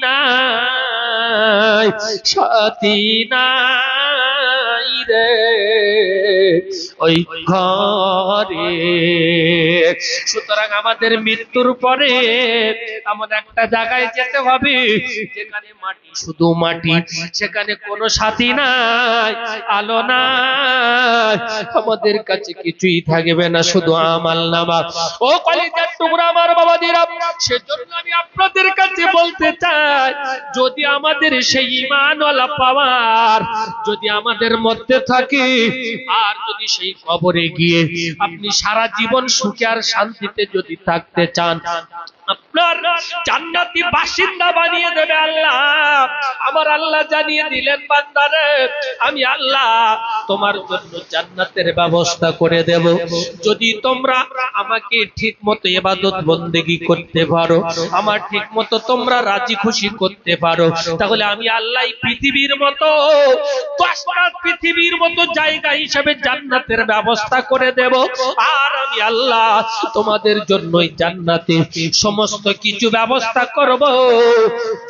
নাই, সাথী নাই রে ওই ঘরে। সুতরাং আমাদের মৃত্যুর পরে এমন একটা জায়গায় যেতে হবে যেখানে মাটি, শুধু মাটি, সেখানে কোনো সাথী নাই, আলো নাই, আমাদের কাছে কিছুই থাকবে না, শুধু আমলনামা। ও কলিজার টুকরা আমার বাবাজিরা, সেজন্য আমি আপনাদের কাছে বলতে চাই, যদি আমাদের সেই ঈমানওয়ালা পাওয়ার যদি আমাদের মধ্যে থাকে, আর যদি সেই কবরে গিয়ে আপনি সারা জীবন সুখে আর শান্তিতে যদি থাকতে চান, আপনার জান্নাতি বাসিন্দা বানিয়ে দেবে আল্লাহ। আমার আল্লাহ জানিয়ে দিলেন, বান্দারে আমি আল্লাহ তোমার জন্য জান্নাতের ব্যবস্থা করে দেব, যদি তোমরা আমাকে ঠিকমতো ইবাদত বন্দেগী করতে পারো, আমার ঠিকমতো তোমরা রাজি খুশি করতে পারো, তাহলে আমি আল্লাহ পৃথিবীর মতো 10টা পৃথিবীর মতো জায়গা হিসেবে জান্নাতের ব্যবস্থা করে দেব। আর আমি আল্লাহ তোমাদের জন্যই জান্নাতে সমস্ত কিছু ব্যবস্থা করব,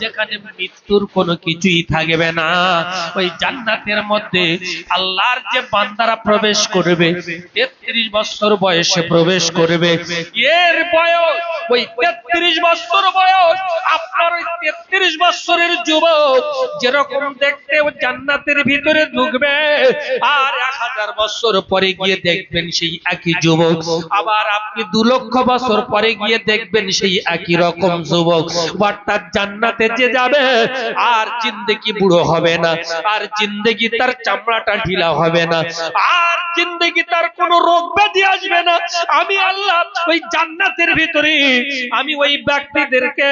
যেখানে মৃত্যুর কোনো কিছুই থাকবে না। ওই জান্নাতের মধ্যে আল্লাহর যে বান্দারা প্রবেশ করবে, 33 বছর বয়সে প্রবেশ করবে, এর বয়স ওই 33 বছর বয়স, আপনার ওই 33 বছরের যুবক যেরকম দেখতে জান্নাতের ভিতরে ঢুকবে, আর 1000 বছর পরে গিয়ে দেখবেন সেই একই যুবক, আবার আপনি 2 লক্ষ বছর পরে গিয়ে দেখবেন সেই একই রকম যুবক। অর্থাৎ জান্নাতে যে যাবে আর জিন্দেগি বুড়ো হবে না, আর জিন্দেগি তার চামড়াটা ঢিলা হবে না, আর জিন্দেগি তার কোনো রোগ ব্যাধি আসবে না। আমি আল্লাহ ওই জান্নাতের ভিতরে আমি ওই ব্যক্তিদেরকে,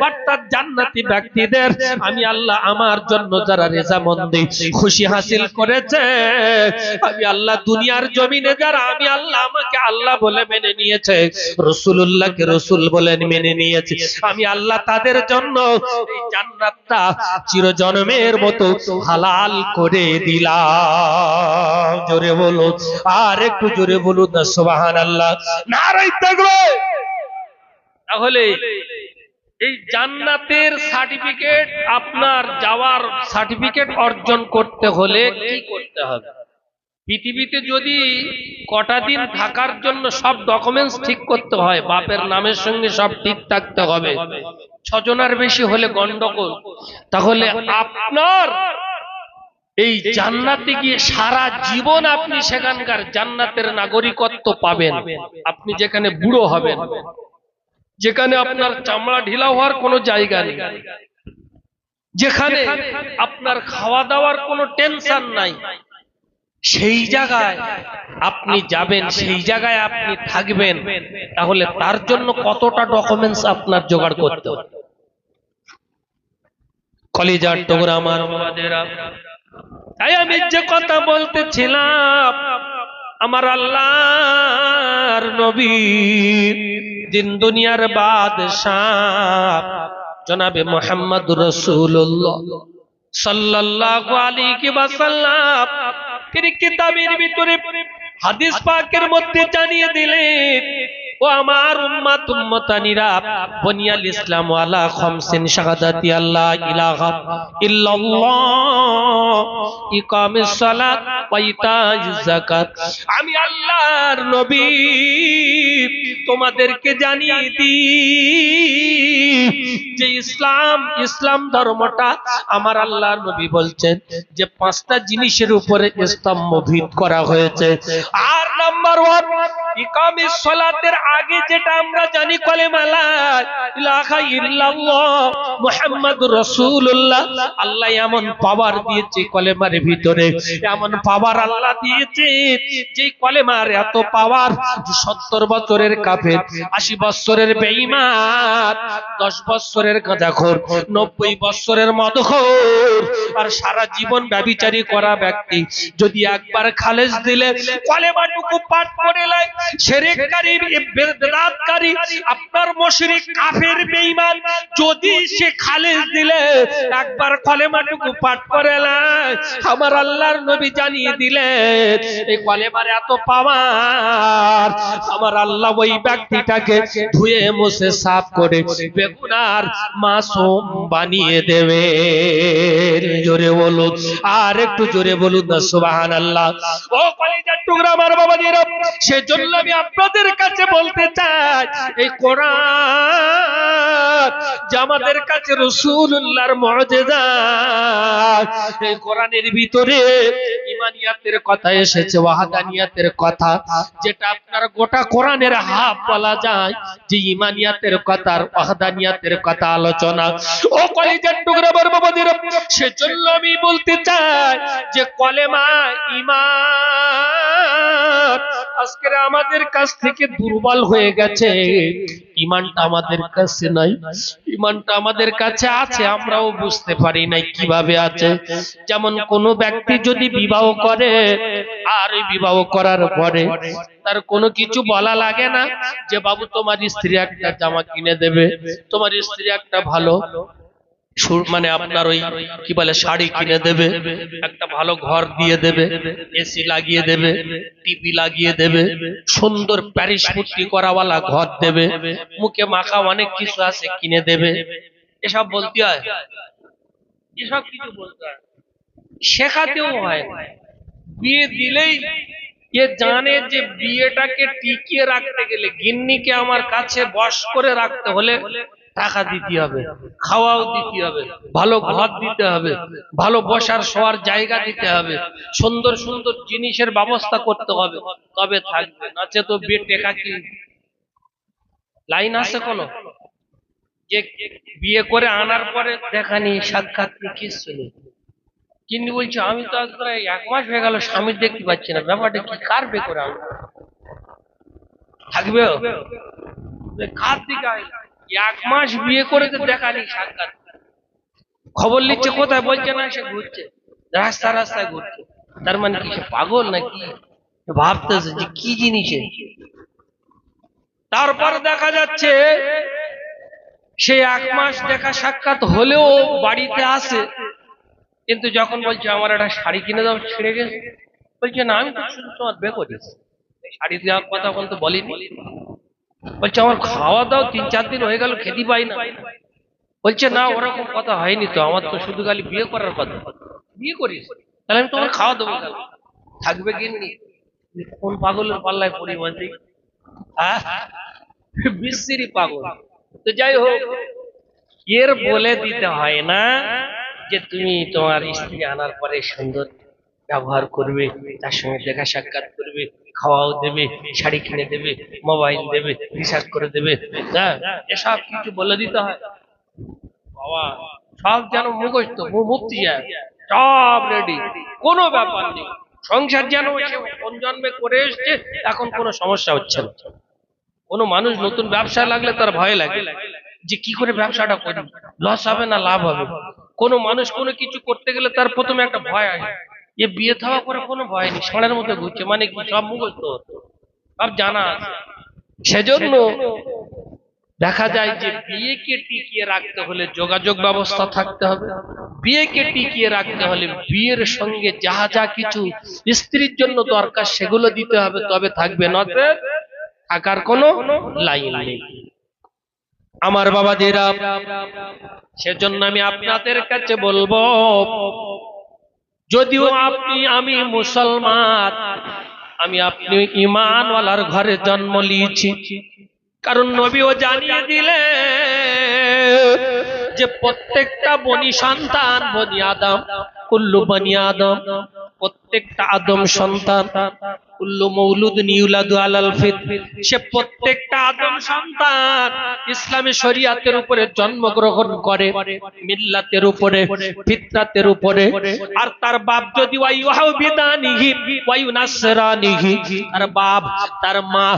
অর্থাৎ জান্নাতি ব্যক্তিদের আমি আল্লাহ আমার জন্য যারা রেজামন্দি খুশি হাসিল করেছে, আমি আল্লাহ দুনিয়ার জমিনে যারা আমি আল্লাহ আমাকে আল্লাহ বলে মেনে নিয়েছে, রাসূলুল্লাহকে রাসূল বলে মেনে নিয়েছে, আমি আল্লাহ তাদের জন্য এই জান্নাতটা চিরজন্মের মতো হালাল করে দিলাম। জোরে বলো, আর একটু জোরে বলুন না সুবহানাল্লাহ, নারে তাকবীর। তাহলে এই জান্নাতের সার্টিফিকেট, আপনার যাওয়ার সার্টিফিকেট অর্জন করতে হলে কি করতে হবে? পৃথিবীতে যদি কটা দিন থাকার জন্য সব ডকুমেন্টস ঠিক করতে হয়, বাপের নামের সঙ্গে সব ঠিক থাকতে হবে, 6 জনের বেশি হলে গন্ডগোল। তাহলে আপনার এই জান্নাতে গিয়ে সারা জীবন আপনি সেখানকার জান্নাতের নাগরিকত্ব পাবেন। আপনি যেখানে বুড়ো হবেন, যেখানে আপনার চামড়া ঢিলা হওয়ার কোনো জায়গা নেই, যেখানে আপনার খাওয়া দাওয়ার কোনো টেনশন নাই, সেই জায়গায় আপনি যাবেন, সেই জায়গায় আপনি থাকবেন। তাহলে তার জন্য কতটা ডকুমেন্টস আপনার জোগাড় করতে হবে? কলিজার টুকরা আমার বাবাদেরা, তাই আমি যে কথা বলতেছিলাম, আমার আল্লাহর নবী দিন দুনিয়ার বাদশাহ জনাবে মুহাম্মদুর রাসূলুল্লাহ সাল্লাল্লাহু আলাইহি ওয়াসাল্লাম তিনি কিতাবের ভিতরে হাদিস পাকের মধ্যে জানিয়ে দিলেন, ও আমার উম্মত উম্মতানিরা, বুনিয়াল ইসলাম আলা খামসিন শাহাদাতি আল্লাহ ইলাহা ইল্লাল্লাহ, ইকামিস সালাত ওয়া ইতাইজ যাকাত। আমি আল্লাহর নবী তোমাদেরকে জানিয়ে দিই যে ইসলাম ধর্মটা, আমার আল্লাহর নবী বলছেন যে 5টা জিনিসের উপরে স্তম্ভভিত করা হয়েছে। আর নাম্বার 1, ইকামিস সালাতের আগে যেটা আমরা জানি কলেমা লা ইলাহা ইল্লাল্লাহ মুহাম্মাদুর রাসূলুল্লাহ, আল্লাহ এমন পাওয়ার দিয়েছে কলেমার ভিতরে, এমন পাওয়ার আল্লাহ দিয়েছে, যে কলেমার এত পাওয়ার 70 বছরের কাফের, 80 বছরের বেঈমান, 10 বছরের গাঁজাখোর, 90 বছরের মদখোর, আর সারা জীবন ব্যভিচারী করা ব্যক্তি যদি একবার খালেস দিলে কলেমাটুকু পাঠ করে নেয়, শিরককারী বিদআতকারী আপনার মুশরিক কাফের বেঈমান যদি সে খালেস দিলে একবার কলেমাটুকু পাঠ করে না আমার আল্লাহর নবী জানিয়ে দিলেন এই কলেমার এত পাওয়ার আমার আল্লাহ ওই ব্যক্তিটাকে ধুয়ে মুছে সাফ করে বেগুনার মাসুম বানিয়ে দেবে জোরে বলুন আর একটু জোরে বলুন না সুবহানাল্লাহ ও কলিজার টুকরা আমার বাবাজিরা সেজন্য আমি আপনাদের কাছে বলতে চাই এই কোরআন যে আমাদের কাছে রাসূলুল্লাহর মুজিজা এই কোরআনের ভিতরে ঈমানিয়াতের কথা এসেছে ওয়াহদানিয়াতের কথা যেটা আপনার গোটা কোরআনের হাফ বলা যায় যে ঈমানিয়াতের কথা আর ওয়াহদানিয়াতের কথা আলোচনা ও কলিজার টুকরা আমার বাবাজিরা সেজন্য আমি বলতে চাই যে কলেমা ঈমান আজকে আমাদের কাছ থেকে দুর্বল হয়ে গেছে ঈমানটা আমাদের কাছে নাই ঈমানটা আমাদের কাছে আছে আমরাও বুঝতে পারি নাই কিভাবে আছে যেমন কোন ব্যক্তি যদি বিবাহ করে আর এই বিবাহ করার পরে তার কোনো কিছু বলা লাগে না যে বাবু তোমার স্ত্রী একটা জামা কিনে দেবে তোমার স্ত্রী একটা ভালো মানে আপনার ওই কি বলে শাড়ি কিনে দেবে একটা ভালো ঘর দিয়ে দেবে এসি লাগিয়ে দেবে টিভি লাগিয়ে দেবে সুন্দর প্যারিস পুট্টি করাওয়ালা ঘর দেবে মুখে মাখা অনেক কিছু আছে কিনে দেবে এসব বলতে হয় এসব কিছু বলতে হয় শেখাতেও হয় বিয়ে দিলেই এ জানে যে বিয়েটাকে টিকিয়ে রাখতে গেলে গিন্নিকে আমার কাছে বশ করে রাখতে হলে টাকা দিতে হবে খাওয়াও দিতে হবে ভালো ঘর দিতে হবে ভালো বসার শোয়ার জায়গা দিতে হবে সুন্দর সুন্দর জিনিসের ব্যবস্থা করতে হবে তবে থাকবে নাচে তো বিয়ে টেকা কি লাইন আছে কোন যে বিয়ে করে আনার পরে দেখানি সাক্ষাৎ কিছু নেই কিন্তু বলছে আমি তো আজ প্রায় 1 মাস হয়ে গেল স্বামীর দেখতে পাচ্ছি না ব্যাপারটা কি কার বে করে আনবো থাকবে কার দিকে 1 মাস বিয়ে করে তো দেখানি সাক্ষাৎ খবর নিচ্ছে কোথায় বলছে না সে ঘুরছে রাস্তায় ঘুরছে তার মানে কি পাগল নাকি ভাবতেছে যে কি জিনিসে তারপর দেখা যাচ্ছে সে 1 মাস দেখা সাক্ষাৎ হলেও বাড়িতে আসে কিন্তু যখন বলছে আমার একটা শাড়ি কিনে দাও ছেড়ে গেছে বলছে না আমি তো শুধু তোমার বে করিস শাড়ি দেওয়ার কথা বলতে বলিনি বলছে আমার খাওয়া দাও 3-4 দিন হয়ে গেল খেতে পাই না বলছে না ওরকম কথা হয়নি তো আমার তো শুধু খালি বিয়ে করার কথা বিয়ে করিস তাহলে আমি তোমার খাওয়া দেবো থাকবে কিনি কোন পাগলের পাল্লায় পড়ি বলছি বিশ্রী পাগল তো যাই হোক এর বলে দিতে হয় না যে তুমি তোমার স্ত্রী আনার পরে সুন্দর ব্যবহার করবে তার সঙ্গে দেখা সাক্ষাৎ করবে খাওয়াও দেবে শাড়ি কিনে দেবে মোবাইল দেবে রিচার্জ করে দেবে হ্যাঁ এসব কিছু বলে দিতে হয় বাবা সব যেন মুখস্থ মুক্তি যায় সব রেডি কোনো ব্যাপার নেই সংসার যেন কোন জন্মে করে এসছে এখন কোনো সমস্যা হচ্ছে না কোনো মানুষ নতুন ব্যবসা লাগলে তার ভয় লাগে যে কি করে ব্যবসাটা করি লস হবে না লাভ হবে কোনো মানুষ কোনো কিছু করতে গেলে তার প্রথমে একটা ভয় আসে এ বিয়ে থাওয়া করে কোনো ভয় নেই ষাঁড়ের মধ্যে ঘুরছে মানে কি সব মুখস্থ সব জানা আছে সেজন্য দেখা যায় যে বিয়েকে টিকিয়ে রাখতে হলে যোগাযোগ ব্যবস্থা থাকতে হবে বিয়েকে টিকিয়ে রাখতে হলে বিয়ের সঙ্গে যা যা কিছু স্ত্রীর জন্য দরকার সেগুলো দিতে হবে তবে থাকবে নয়তো থাকার কোনো লাইন নেই আমার বাবাজিরা সেজন্য আমি আপনাদের কাছে বলবো যদিও আমি মুসলমান আমি আপনি ঈমানওয়ালার ঘরে জন্ম নিয়েছি কারণ নবীও জানিয়ে দিলেন যে প্রত্যেকটা বনি সন্তান বনি আদম কুল্লু বনি আদম প্রত্যেকটা আদম সন্তান কুল্লু মৌলুদুন ইউলাদু আলাল ফিতর সে প্রত্যেকটা আদম সন্তান ইসলামী শরীয়তের উপরে জন্মগ্রহণ করে মিল্লাতের উপরে ফিতরাতের উপরে আর তার বাপ যদি ওয়াইহাবিদানিহি ওয়াইনাসরানিহি তার বাপ তার মা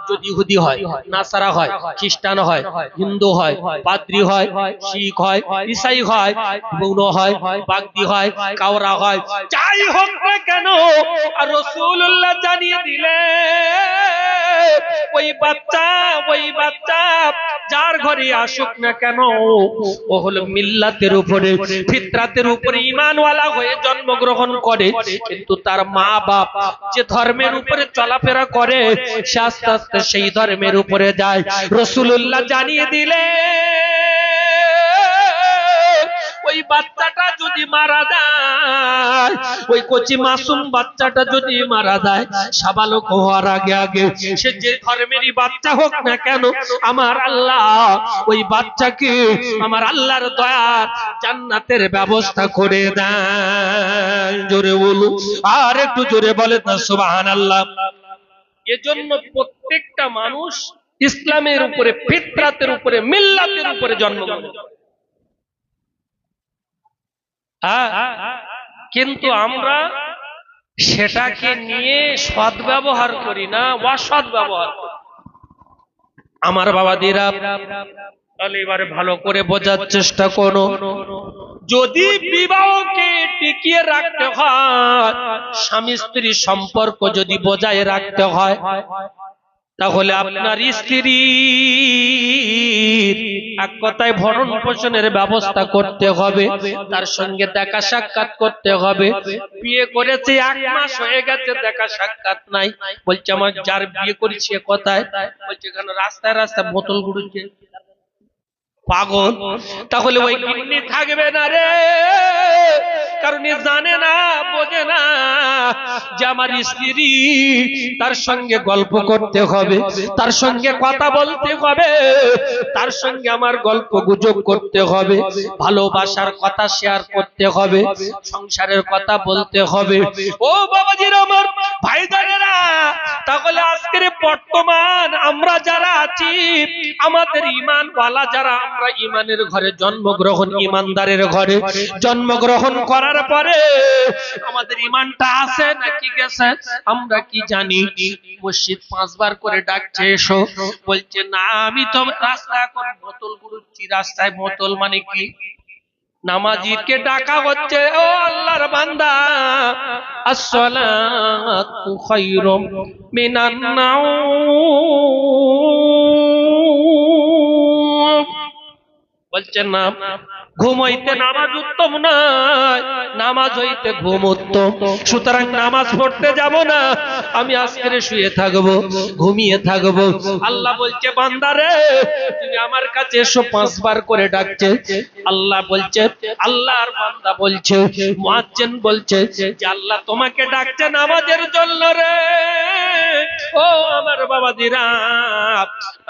যদি ইহুদি হয় নাসারা হয় খ্রিস্টান হয় হিন্দু হয় পাদ্রী হয় শিখ হয় ঈসাই হয় বৌদ্ধ হয় বাগদি হয় কাওরা হয় যাই হোক না কেন আর রাসূলুল্লাহ জানিয়ে দিলে ওই বাচ্চা যার ঘরে আসুক না কেন ও হলো মিল্লাতের উপরে ফিতরাতের উপরে ঈমানওয়ালা হয়ে জন্মগ্রহণ করে, কিন্তু তার মা বাপ যে ধর্মের উপরে চলাফেরা করে সে আস্তে আস্তে সেই ধর্মের উপরে যায়। রাসূলুল্লাহ জানিয়ে দিলে ওই বাচ্চাটা যদি মারা যায়, ওই কচি মাসুম বাচ্চাটা যদি মারা যায়, সাবালক হওয়ার আগে আগে সে যে ধর্মেরই বাচ্চা হোক না কেন, আমার আল্লাহ ওই বাচ্চাকে আমার আল্লাহর দয়ার জান্নাতের ব্যবস্থা করে দেন। জোরে বলুন, আর একটু জোরে বলে না সুবহানাল্লাহ। এজন্য প্রত্যেকটা মানুষ ইসলামের উপরে, ফিতরাতের উপরে, মিল্লাতের উপরে জন্মগ্রহণ করে। কিন্তু আমরা সেটাকে নিয়ে সৎ ব্যবহার করি না, অসৎ ব্যবহার করি। আমার বাবাদিরা, তাহলে এবারে ভালো করে বোঝার চেষ্টা করো। যদি বিবাহকে টিকিয়ে রাখতে হয়, স্বামী স্ত্রীর সম্পর্ক যদি বজায় রাখতে হয়, তাহলে আপনার স্ত্রীর এক কথায় ভরণ পোষণের ব্যবস্থা করতে হবে, তার সঙ্গে দেখা সাক্ষাৎ করতে হবে। বিয়ে করেছে 1 মাস হয়ে গেছে, দেখা সাক্ষাৎ নাই, বলছে আমার যার বিয়ে করেছি কোথায়, বলছে কেন রাস্তায় রাস্তায় বোতল গুড়ছে, পাগল। তাহলে ওই গিন্নি থাকবে না রে, কারণ জানে না, বোঝে না যে আমার স্ত্রী, তার সঙ্গে গল্প করতে হবে, তার সঙ্গে কথা বলতে হবে, তার সঙ্গে আমার গল্প গুজব করতে হবে, ভালোবাসার কথা শেয়ার করতে হবে, সংসারের কথা বলতে হবে। ও বাবাজিরা, আমার ভাইজানেরা, তাহলে আজকের বর্তমান আমরা যারা আছি, আমাদের ঈমানওয়ালা যারা, আমরা ঈমানের ঘরে জন্মগ্রহণ, ঈমানদারের ঘরে জন্মগ্রহণ করার পরে আমাদের ঈমানটা আছে নাকি গেছে আমরা কি জানি? মসজিদ 5 বার করে ডাকছে এসো, বলছে না আমি তো রাস্তায় এখন বোতল গুড়ছি। রাস্তায় বোতল মানে কি? নামাজিকে ডাকা হচ্ছে, ও আল্লাহর বান্দা, আসসালাতু খায়রুম মিনান নাওম। বলছেন না, ঘুম হইতে নামাজ উত্তম নয়, নামাজ হইতে ঘুম উত্তম। সুতরাং নামাজ পড়তে যাব না, আমি আজকে শুয়ে থাকবো, ঘুমিয়ে থাকবো। আল্লাহ বলছে বান্দারে তুমি আমার কাছে এসো, 5 বার করে ডাকছে। আল্লাহ বলছে, আল্লাহর বান্দা বলছে, মুয়াজ্জিন বলছে যে আল্লাহ তোমাকে ডাকছে নামাজের জন্য রে। ও আমার বাবাজিরা,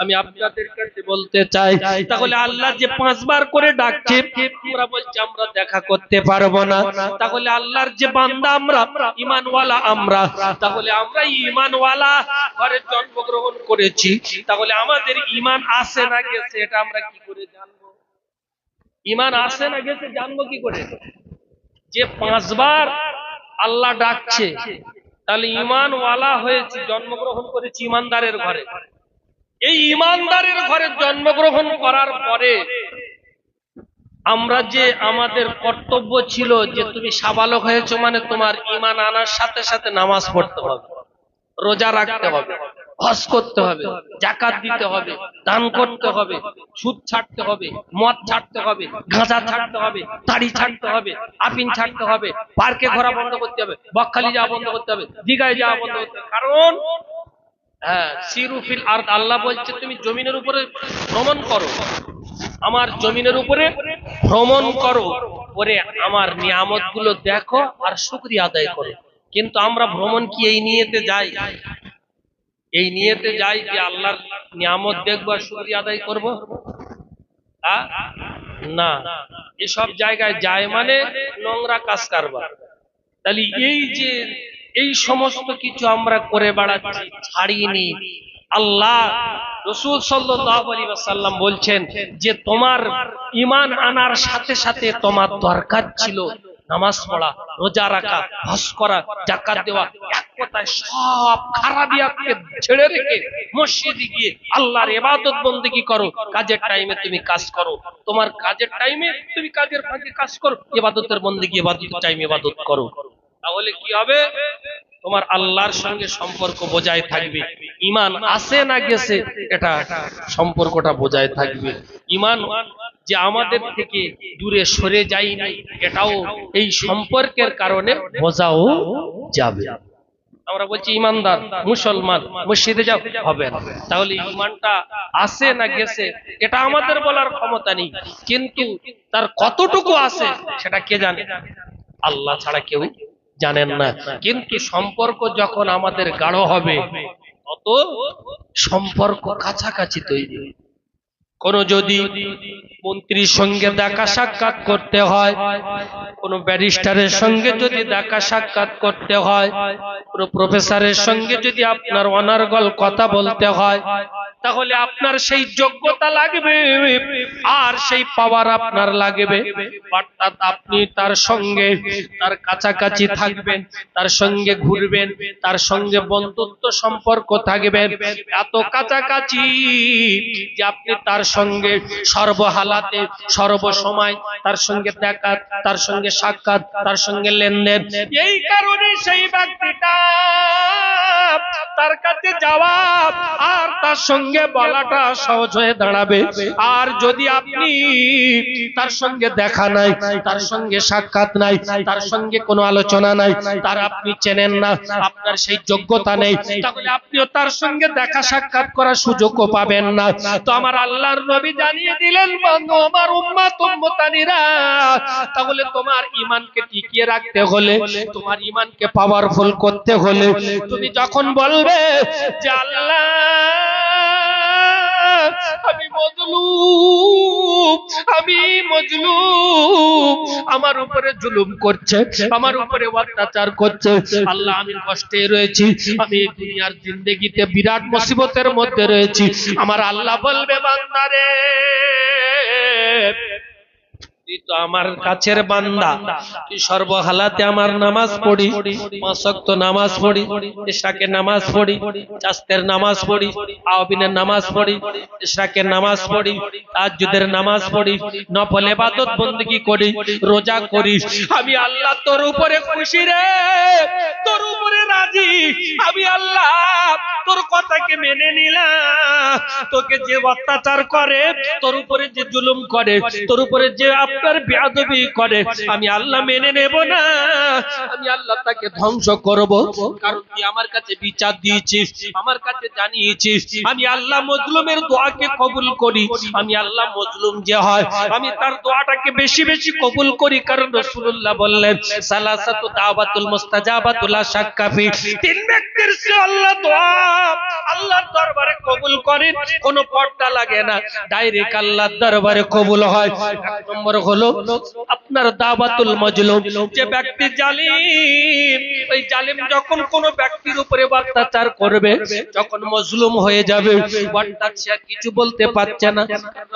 আমি আপনাদের কাছে বলতে চাই, তাহলে আল্লাহ যে 5 বার করে ডাকছে, আমরা বলছি আমরা দেখা করতে পারবো না, তাহলে আল্লাহর যে বান্দা আমরা, ঈমানওয়ালা আমরা, তাহলে আমরা ঈমানওয়ালা ঘরে জন্মগ্রহণ করেছি, তাহলে আমাদের ঈমান আছে না গেছে এটা আমরা কি করে জানবো? ঈমান আছে না গেছে জানবো কি করে? যে 5 বার আল্লাহ ডাকছে, তাহলে ঈমানওয়ালা হয়েছি, জন্মগ্রহণ করেছি ঈমানদারের ঘরে। এই ঈমানদারের ঘরে জন্মগ্রহণ করার পরে আমরা যে আমাদের কর্তব্য ছিল যে তুমি সাবালক হয়েছো মানে তোমার ঈমান আনার সাথে সাথে নামাজ পড়তে হবে, রোজা রাখতে হবে, হজ করতে হবে, যাকাত দিতে হবে, দান করতে হবে, সুদ ছাড়তে হবে, মদ ছাড়তে হবে, গাঁজা ছাড়তে হবে, দাড়ি ছাড়তে হবে, আফিম ছাড়তে হবে, পার্কে ঘোরা বন্ধ করতে হবে, বকখালি যাওয়া বন্ধ করতে হবে, দীঘায় যাওয়া বন্ধ করতে হবে। কারণ সিরু ফিল আরদ, আল্লাহ বলছে তুমি জমিনের উপরে ভ্রমণ করো, আমার জমিনের উপরে ভ্রমণ করো, করে আমার নিয়ামত গুলো দেখো আর শুকরিয়া আদায় করো। কিন্তু আমরা ভ্রমণ কি এই নিয়তে যাই? এই নিয়তে যাই যে আল্লাহর নিয়ামত দেখবো আর শুকরিয়া আদায় করবো? না, এসব জায়গায় যায় মানে নোংরা কাজ কারবার। তাহলে এই যে এই সমস্ত কিছু আমরা করে বেড়াচ্ছি, ছাড়িনি। আল্লাহ রাসূল সাল্লাল্লাহু আলাইহি ওয়াসাল্লাম বলছেন যে তোমার ঈমান আনার সাথে সাথে তোমার দরকার ছিল নামাজ পড়া, রোজা রাখা, হজ করা, যাকাত দেওয়া। এক কথায় সব খারাপিয়াতকে ছেড়ে রেখে মসজিদে গিয়ে আল্লাহর ইবাদত বন্দেগী করো। কাজের টাইমে তুমি কাজ করো, তোমার কাজের টাইমে তুমি কাজের ফাঁকে কাজ করো, ইবাদতের বন্দেগী ইবাদতের টাইমে ইবাদত করো। তাহলে কি হবে? তোমার আল্লাহর সঙ্গে সম্পর্ক বজায় থাকবে। ঈমান আছে না গেছে এটা সম্পর্কটা বজায় থাকবে। ঈমান যে আমাদের থেকে দূরে সরে যায়নি এটাও এই সম্পর্কের কারণে বোঝাও যাবে। আমরা বলছি ইমানদার মুসলমান, মসজিদে যাও, হবে না। তাহলে ঈমানটা আছে না গেছে এটা আমাদের বলার ক্ষমতা নেই, কিন্তু তার কতটুকু আছে সেটা কে জানে? আল্লাহ ছাড়া কেউ জানেন না। কিন্তু সম্পর্ক যখন আমাদের গাঢ় হবে তত সম্পর্ক কাছাকাছি তৈরি। কোন যদি মন্ত্রীর সঙ্গে দেখা সাক্ষাৎ করতে হয়, কোন ব্যারিস্টারের সঙ্গে যদি দেখা সাক্ষাৎ করতে হয়, কোন প্রফেসরের সঙ্গে যদি আপনার অনার্গল কথা বলতে হয়, তাহলে আপনার সেই যোগ্যতা লাগবে আর সেই পাওয়ার আপনার লাগবে। অর্থাৎ আপনি তার সঙ্গে তার কাছাকাছি থাকবেন, তার সঙ্গে ঘুরবেন, তার সঙ্গে বন্ধুত্ব সম্পর্ক থাকবেন, এত কাছাকাছি যে আপনি তার সঙ্গে সর্বহালাতে সর্বসময় তার সঙ্গে দেখা, তার সঙ্গে সাক্ষাৎ, তার সঙ্গে লেনদেন। এই কারণে সেই ব্যক্তিটা তার কাছে যাওয়া আর তার সঙ্গে বলাটা সহজ হয়ে দাঁড়াবে। আর যদি আপনি তার সঙ্গে দেখা নাই, তার সঙ্গে সাক্ষাৎ নাই, তার সঙ্গে কোনো আলোচনা নাই, তার আপনি চেনেন না, আপনার সেই যোগ্যতা নেই, তাহলে আপনিও তার সঙ্গে দেখা সাক্ষাৎ করার সুযোগও পাবেন না। তো আমার আল্লাহর নবী জানিয়ে দিলেন, বন্ধু আমার উম্মত উম্মতানিরা, তাহলে তোমার ঈমানকে টিকিয়ে রাখতে হলে, তোমার ঈমানকে পাওয়ারফুল করতে হলে, তুমি যখন বলবে যে আল্লাহ আমি মজলুম, আমি মজলুম, আমার উপরে জুলুম করছে, আমার উপরে অত্যাচার করছে, আল্লাহ আমি কষ্টে রয়েছি, আমি দুনিয়ার জিন্দেগিতে বিরাট মুসিবতের মধ্যে রয়েছি, আমার আল্লাহ বলবে বান্দারে তুই তো আমার কাছের বান্দা, তুই সর্বহালাতে আমার নামাজ পড়ি, 5 ওয়াক্ত নামাজ পড়ি, ইশরাকের নামাজ পড়ি, চাস্তের নামাজ পড়ি, আওয়াবিনের নামাজ পড়ি, ইশরাকের নামাজ পড়ি, তাহাজ্জুদের নামাজ পড়ি, নফল ইবাদত বندگی করি, রোজা করি, আমি আল্লাহ তোর উপরে খুশি রে, তোর উপরে রাজি, আমি আল্লাহ তোর কথাকে মেনে নিলাম। তোকে যে অত্যাচার করে, তোর উপরে যে জুলুম করে, তোর উপরে যে আপনার বেয়াদবি করে, আমি আল্লাহ মেনে নেব না, আমি আল্লাহ তাকে ধ্বংস করব। কারণ তুই আমার কাছে বিচার দিয়েছিস, আমার কাছে জানিয়েছিস, আমি আল্লাহ মজলুমের দোয়াকে কবুল করি, আমি আল্লাহ মজলুম যে হয় আমি তার দোয়াটাকে বেশি বেশি কবুল করি। কারণ রাসূলুল্লাহ বললেন সালাসাতু দাওয়াতুল মুস্তাজাবাতু লা শাক্কা ফি, 3 ব্যক্তির সে আল্লাহ দোয়া আল্লাহর দরবারে কবুল করেন, কোনো পর্দা লাগে না, ডাইরেক্ট আল্লাহর দরবারে কবুল হয়। এক নম্বর হলো আপনার দাওয়াতুল মাজলুম, যে ব্যক্তি জালিম, ওই জালিম যখন কোন ব্যক্তির উপরে অত্যাচার করবে, যখন মজলুম হয়ে যাবে, অর্থাৎ সে কিছু বলতে পারছে না,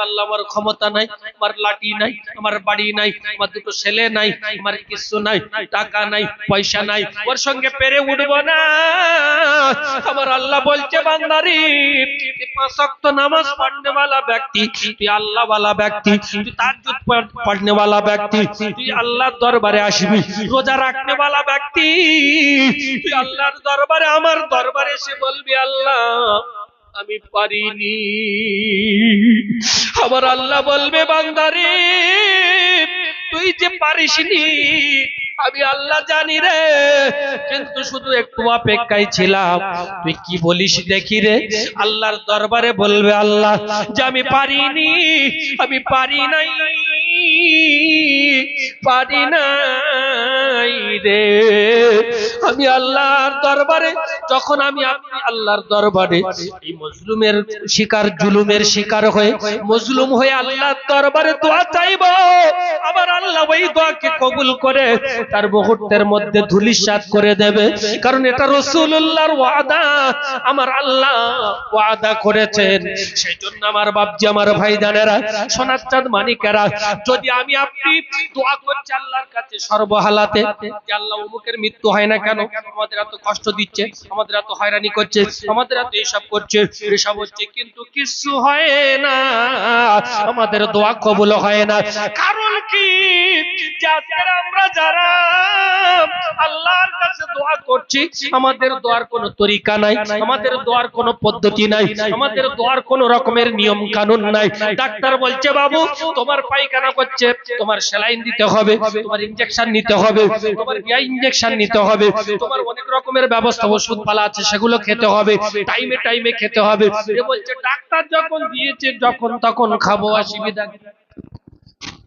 আল্লাহ আমার ক্ষমতা নাই, আমার লাঠি নাই, আমার বাড়ি নাই, আমার দুটো ছেলে নাই, আমার কিছু নাই, টাকা নাই, পয়সা নাই, ওর সঙ্গে পেরে উঠবো না। আমার আল্লাহ বলছে বান্দারি, 5 ওয়াক্ত নামাজ পড়নে वाला ব্যক্তি, তুই আল্লাহ वाला ব্যক্তি, তুই তাহাজ্জুদ পড়নে वाला ব্যক্তি, তুই আল্লাহর দরবারে আসবি, রোজা রাখনে वाला ব্যক্তি, তুই আল্লাহর দরবারে আমার দরবারে এসে বলবি আল্লাহ আমি পারিনি। আমার আল্লাহ বলবে বান্দারে তুই যে পারিসনি আমি আল্লাহ জানি রে, কিন্তু শুধু একটু অপেক্ষায় ছিলাম, তুই কি বলিস দেখি রে। আল্লাহর দরবারে বলবে আল্লাহ যে আমি পারিনি, আমি পারি নাই, পারি নাই রে। আমি আল্লাহর দরবারে যখন আমি আল্লাহর দরবারে এই মজলুমের শিকার, জুলুমের শিকার হয়ে মজলুম হয়ে আল্লাহর দরবারে দোয়া চাইব, আমার আল্লাহ ওই দোয়াকে কবুল করে তার মুহূর্তের মধ্যে ধূলিসাৎ করে দেবে। কারণ এটা রাসূলুল্লাহর ওয়াদা, আমার আল্লাহ ওয়াদা করেছেন। সেই জন্য আমার বাপজি, আমার ভাইজানেরা, সোনার চাঁদ মানিকেরা, যদি আমি আপনি দোয়া করছি আল্লাহর কাছে সর্বহালাতে যে আল্লাহ অমুকের মৃত্যু হয় না কেন, কেন আমাদের এত কষ্ট দিচ্ছে, আমাদের এত হয়রানি করছে, আমাদের এত এইসব করছে, এসব হচ্ছে, কিন্তু কিছু হয় না, আমাদের দোয়া কবুল হয় না। কারণ কি? আমরা যারা আল্লাহর কাছে দোয়া করছি, আমাদের দোয়ার কোনো তরিকা নাই, আমাদের দোয়ার কোনো পদ্ধতি নাই, আমাদের দোয়ার কোনো রকমের নিয়ম কানুন নাই। ডাক্তার বলছে বাবু তোমার পায়খানা করছে, তোমার স্যালাইন দিতে হবে, তোমার ইনজেকশন নিতে হবে, তোমার ইনজেকশন নিতে হবে, তোমার অনেক রকমের ব্যবস্থা ওষুধ পালা আছে সেগুলো খেতে হবে, টাইমে টাইমে খেতে হবে। এ বলছে ডাক্তার যখন দিয়েছে যখন তখন খাবো, অসুবিধা